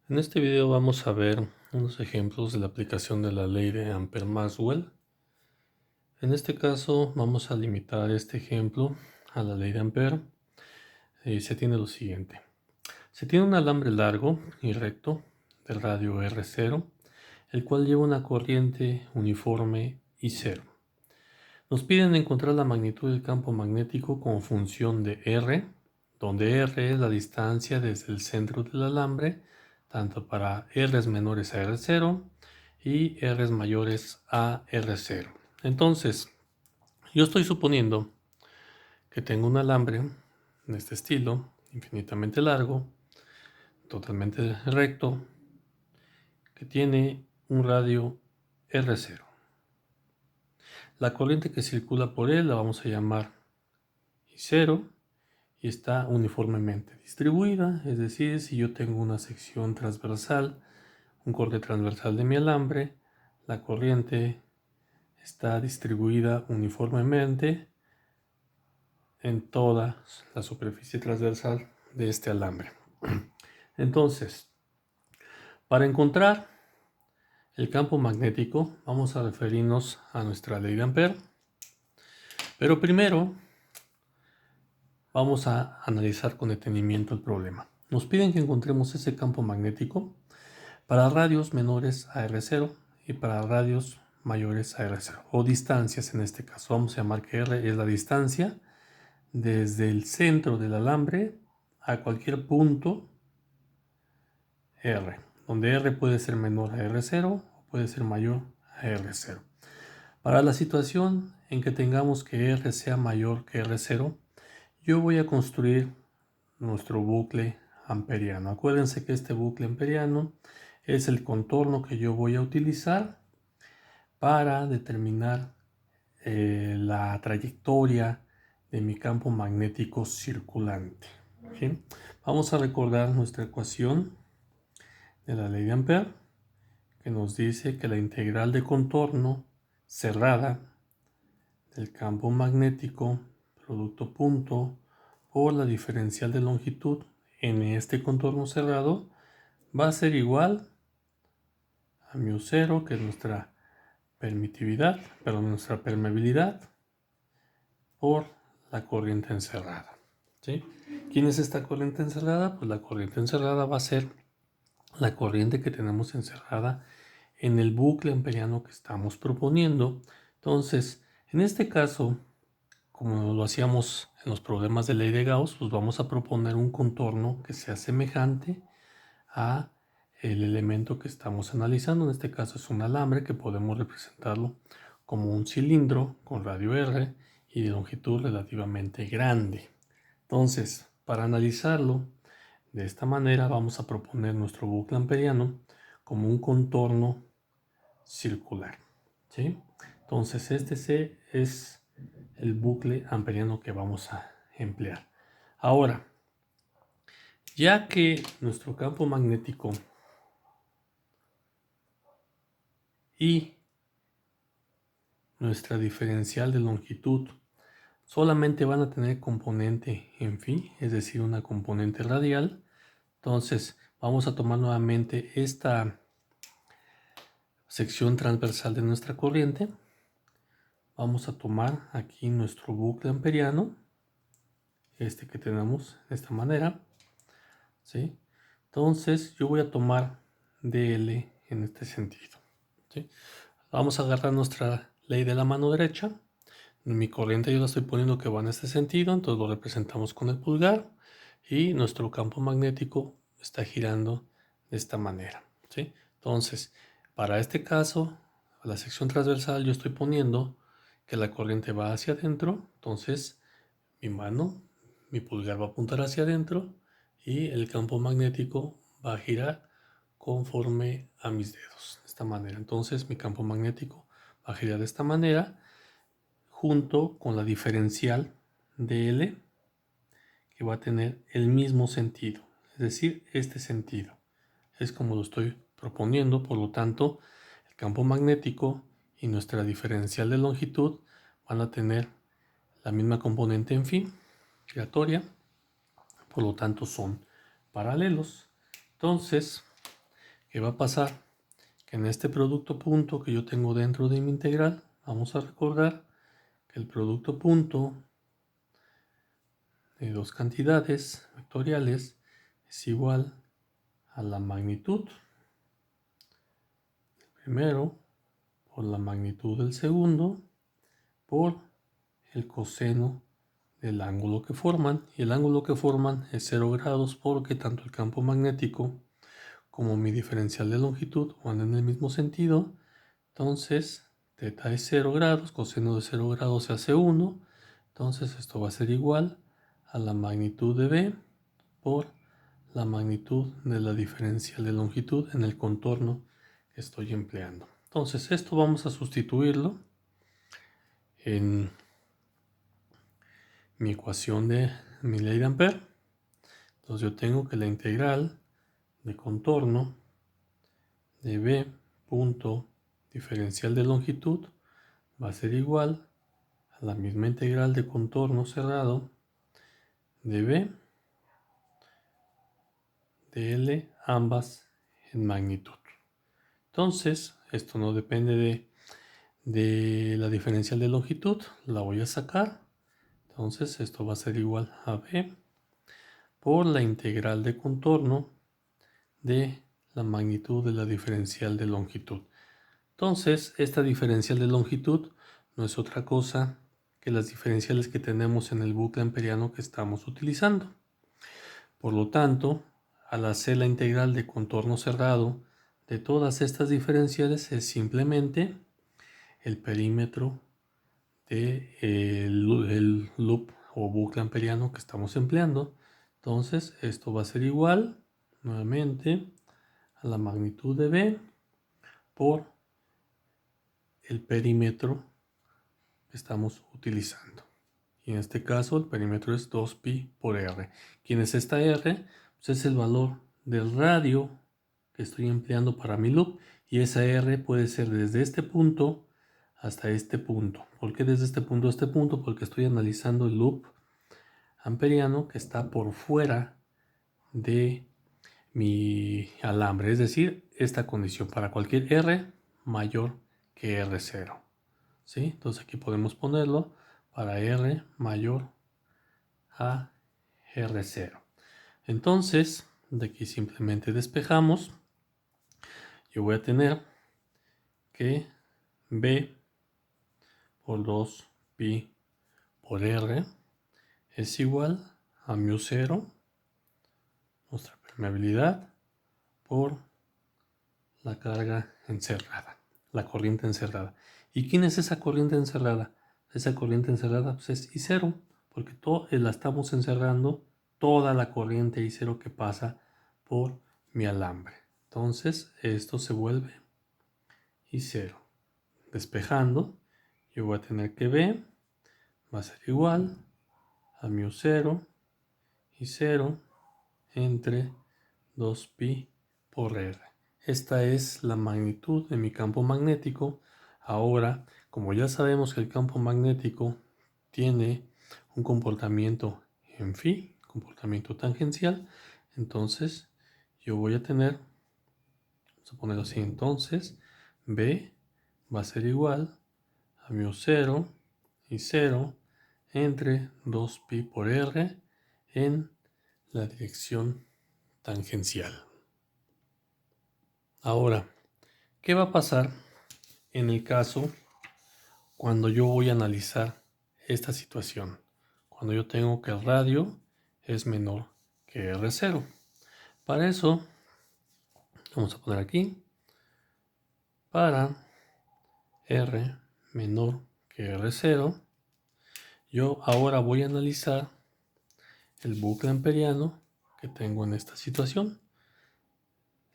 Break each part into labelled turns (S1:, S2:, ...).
S1: En este video vamos a ver unos ejemplos de la aplicación de la ley de Ampère-Maxwell. En este caso vamos a limitar este ejemplo a la ley de Ampère. Se tiene lo siguiente. Se tiene un alambre largo y recto de radio R0, el cual lleva una corriente uniforme I0. Nos piden encontrar la magnitud del campo magnético como función de R, donde R es la distancia desde el centro del alambre, tanto para R's menores a R0 y R's mayores a R0. Entonces, yo estoy suponiendo que tengo un alambre de este estilo, infinitamente largo, totalmente recto, que tiene un radio R0. La corriente que circula por él la vamos a llamar I0 y está uniformemente distribuida, es decir, si yo tengo una sección transversal, un corte transversal de mi alambre, la corriente está distribuida uniformemente en toda la superficie transversal de este alambre. Entonces, para encontrar el campo magnético, vamos a referirnos a nuestra ley de Ampère, pero primero vamos a analizar con detenimiento el problema. Nos piden que encontremos ese campo magnético para radios menores a R0 y para radios mayores a R0, o distancias en este caso. Vamos a llamar que R es la distancia desde el centro del alambre a cualquier punto R, donde R puede ser menor a R0 o puede ser mayor a R0. Para la situación en que tengamos que R sea mayor que R0, yo voy a construir nuestro bucle amperiano. Acuérdense que este bucle amperiano es el contorno que yo voy a utilizar para determinar la trayectoria de mi campo magnético circulante. ¿Sí? Vamos a recordar nuestra ecuación de la ley de Ampère, que nos dice que la integral de contorno cerrada del campo magnético producto punto por la diferencial de longitud en este contorno cerrado va a ser igual a μ0, que es nuestra nuestra permeabilidad por la corriente encerrada. ¿Sí? ¿Quién es esta corriente encerrada? Pues la corriente encerrada va a ser la corriente que tenemos encerrada en el bucle amperiano que estamos proponiendo. Entonces, en este caso, como lo hacíamos en los problemas de ley de Gauss, pues vamos a proponer un contorno que sea semejante a el elemento que estamos analizando. En este caso es un alambre que podemos representarlo como un cilindro con radio R y de longitud relativamente grande. Entonces, para analizarlo de esta manera, vamos a proponer nuestro bucle amperiano como un contorno circular. ¿Sí? Entonces, este es el bucle amperiano que vamos a emplear. Ahora, ya que nuestro campo magnético y nuestra diferencial de longitud solamente van a tener componente en phi, es decir, una componente radial, entonces vamos a tomar nuevamente esta sección transversal de nuestra corriente. Vamos a tomar aquí nuestro bucle amperiano, este que tenemos de esta manera, ¿sí? Entonces yo voy a tomar dl en este sentido, ¿sí? Vamos a agarrar nuestra ley de la mano derecha. Mi corriente yo la estoy poniendo que va en este sentido, entonces lo representamos con el pulgar y nuestro campo magnético está girando de esta manera, ¿sí? Entonces, para este caso, a la sección transversal yo estoy poniendo que la corriente va hacia adentro, entonces mi pulgar va a apuntar hacia adentro y el campo magnético va a girar conforme a mis dedos, de esta manera. Entonces mi campo magnético va a girar de esta manera junto con la diferencial de L, que va a tener el mismo sentido, es decir, este sentido. Es como lo estoy proponiendo, por lo tanto, el campo magnético y nuestra diferencial de longitud van a tener la misma componente en phi, giratoria, por lo tanto son paralelos. Entonces, ¿Qué va a pasar? Que en este producto punto que yo tengo dentro de mi integral, vamos a recordar que el producto punto de dos cantidades vectoriales es igual a la magnitud del primero por la magnitud del segundo por el coseno del ángulo que forman. Y el ángulo que forman es 0 grados porque tanto el campo magnético como mi diferencial de longitud van en el mismo sentido. Entonces teta es 0 grados, coseno de 0 grados se hace 1. Entonces esto va a ser igual a la magnitud de B por la magnitud de la diferencial de longitud en el contorno que estoy empleando. Entonces esto vamos a sustituirlo en mi ecuación de mi ley de Ampère. Entonces yo tengo que la integral de contorno de B punto diferencial de longitud va a ser igual a la misma integral de contorno cerrado de B de L, ambas en magnitud. Entonces esto no depende de la diferencial de longitud, la voy a sacar. Entonces esto va a ser igual a B por la integral de contorno de la magnitud de la diferencial de longitud. Entonces esta diferencial de longitud no es otra cosa que las diferenciales que tenemos en el bucle amperiano que estamos utilizando. Por lo tanto, al hacer la integral de contorno cerrado de todas estas diferenciales es simplemente el perímetro del loop o bucle amperiano que estamos empleando. Entonces esto va a ser igual nuevamente a la magnitud de B por el perímetro que estamos utilizando. Y en este caso el perímetro es 2pi por r. ¿Quién es esta r? Pues es el valor del radio que estoy empleando para mi loop. Y esa r puede ser desde este punto hasta este punto. ¿Por qué desde este punto a este punto? Porque estoy analizando el loop amperiano que está por fuera de mi alambre. Es decir, esta condición para cualquier r mayor que r0. ¿Sí? Entonces aquí podemos ponerlo para r mayor a r0. Entonces, de aquí simplemente despejamos. Yo voy a tener que B por 2pi por r es igual a μ0, nuestra permeabilidad, por la carga encerrada, la corriente encerrada. ¿Y quién es esa corriente encerrada? Esa corriente encerrada pues es I0, porque la estamos encerrando toda la corriente I0 que pasa por mi alambre. Entonces esto se vuelve I0. Despejando, yo voy a tener que B va a ser igual a μ0 I0 entre 2pi por r. Esta es la magnitud de mi campo magnético. Ahora, como ya sabemos que el campo magnético tiene un comportamiento en phi, comportamiento tangencial, entonces yo voy a tener, vamos a ponerlo así, entonces B va a ser igual a μ0 y 0 entre 2pi por r en la dirección tangencial. Ahora, ¿qué va a pasar en el caso cuando yo voy a analizar esta situación? Cuando yo tengo que el radio es menor que R0. Para eso, vamos a poner aquí, para R menor que R0, yo ahora voy a analizar el bucle amperiano que tengo en esta situación.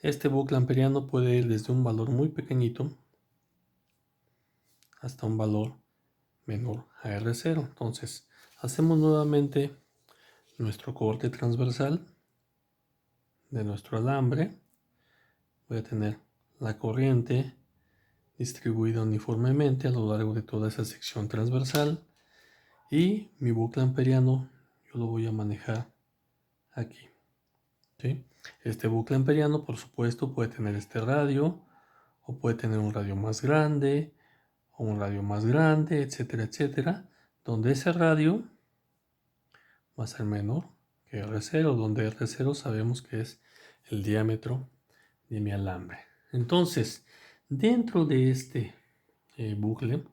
S1: Este bucle amperiano puede ir desde un valor muy pequeñito hasta un valor menor a R0. Entonces, hacemos nuevamente nuestro corte transversal de nuestro alambre. Voy a tener la corriente distribuida uniformemente a lo largo de toda esa sección transversal y mi bucle amperiano yo lo voy a manejar aquí. ¿Sí? Este bucle amperiano, por supuesto, puede tener este radio, o puede tener un radio más grande, o un radio más grande, etcétera, etcétera, donde ese radio va a ser menor que R0, donde R0 sabemos que es el diámetro de mi alambre. Entonces, dentro de este bucle,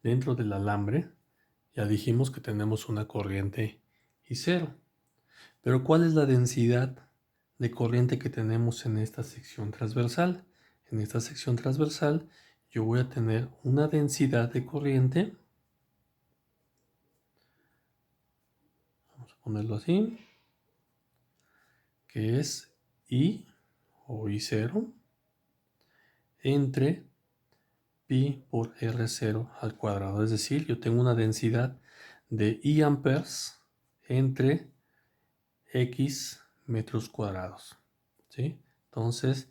S1: dentro del alambre, ya dijimos que tenemos una corriente I0. Pero ¿cuál es la densidad de corriente que tenemos en esta sección transversal? En esta sección transversal yo voy a tener una densidad de corriente, vamos a ponerlo así, que es I o I0 entre pi por R0 al cuadrado. Es decir, yo tengo una densidad de I amperes entre X metros cuadrados. ¿Sí? Entonces,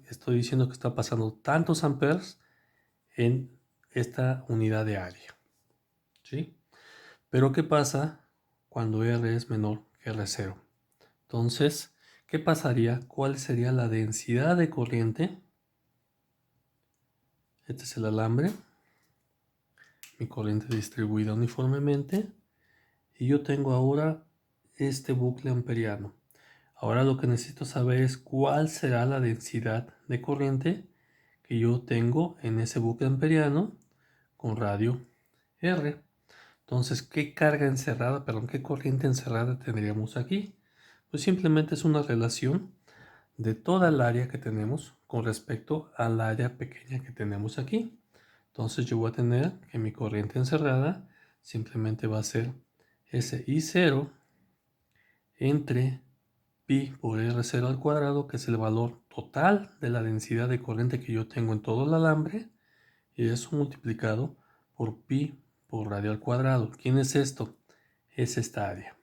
S1: estoy diciendo que está pasando tantos amperes en esta unidad de área. ¿Sí? Pero ¿qué pasa cuando R es menor que R0? Entonces, ¿qué pasaría? ¿Cuál sería la densidad de corriente? Este es el alambre, mi corriente distribuida uniformemente, y yo tengo ahora este bucle amperiano. Ahora lo que necesito saber es cuál será la densidad de corriente que yo tengo en ese bucle amperiano con radio R. Entonces, ¿qué carga encerrada, qué corriente encerrada tendríamos aquí? Pues simplemente es una relación de toda el área que tenemos con respecto al área pequeña que tenemos aquí. Entonces yo voy a tener que mi corriente encerrada simplemente va a ser ese I0 entre pi por R0 al cuadrado, que es el valor total de la densidad de corriente que yo tengo en todo el alambre, y eso multiplicado por pi por radio al cuadrado. ¿Quién es esto? Es esta área.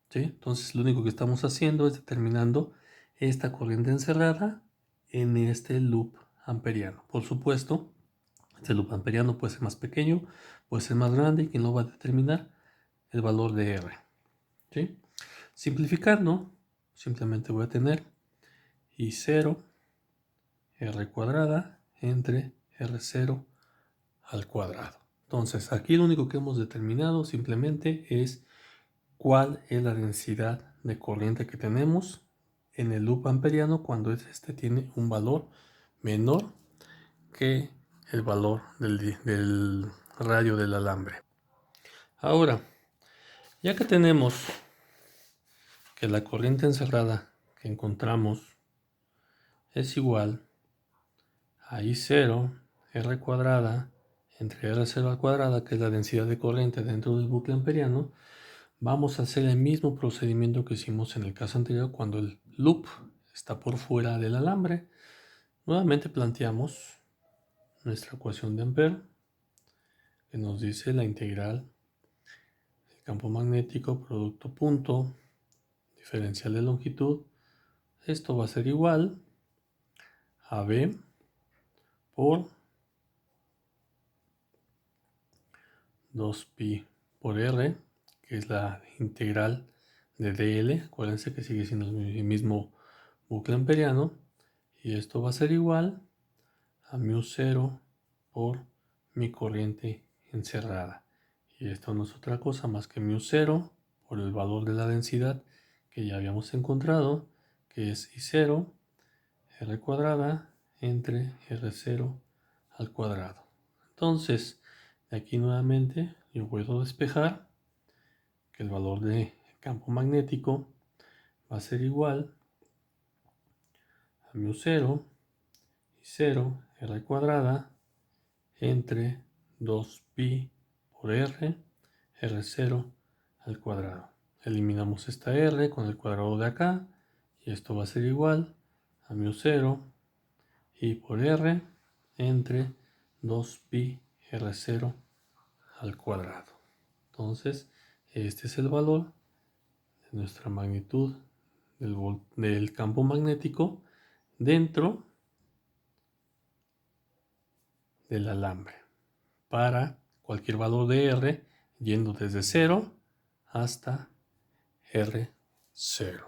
S1: ¿Sí? Entonces lo único que estamos haciendo es determinando esta corriente encerrada en este loop amperiano. Por supuesto, este loop amperiano puede ser más pequeño, puede ser más grande, y quien lo va a determinar el valor de R. ¿Sí? Simplificando, simplemente voy a tener I0 R cuadrada entre R0 al cuadrado. Entonces aquí lo único que hemos determinado simplemente es cuál es la densidad de corriente que tenemos en el loop amperiano cuando este tiene un valor menor que el valor del radio del alambre. Ahora, ya que tenemos que la corriente encerrada que encontramos es igual a I0 R cuadrada entre R0 al cuadrado, que es la densidad de corriente dentro del bucle amperiano, vamos a hacer el mismo procedimiento que hicimos en el caso anterior cuando el loop está por fuera del alambre. Nuevamente planteamos nuestra ecuación de Ampère, que nos dice la integral del campo magnético producto punto diferencial de longitud. Esto va a ser igual a B por 2pi por R, que es la integral de dl. Acuérdense que sigue siendo el mismo bucle amperiano, y esto va a ser igual a μ0 por mi corriente encerrada, y esto no es otra cosa más que μ0 por el valor de la densidad que ya habíamos encontrado, que es I0 R cuadrada entre R0 al cuadrado. Entonces, de aquí nuevamente yo puedo despejar que el valor de campo magnético va a ser igual a μ0 y 0 R cuadrada entre 2pi por R, R0 al cuadrado. Eliminamos esta R con el cuadrado de acá, y esto va a ser igual a μ0 y por R entre 2pi R0 al cuadrado. Entonces, este es el valor de nuestra magnitud del campo magnético dentro del alambre para cualquier valor de R, yendo desde 0 hasta R0.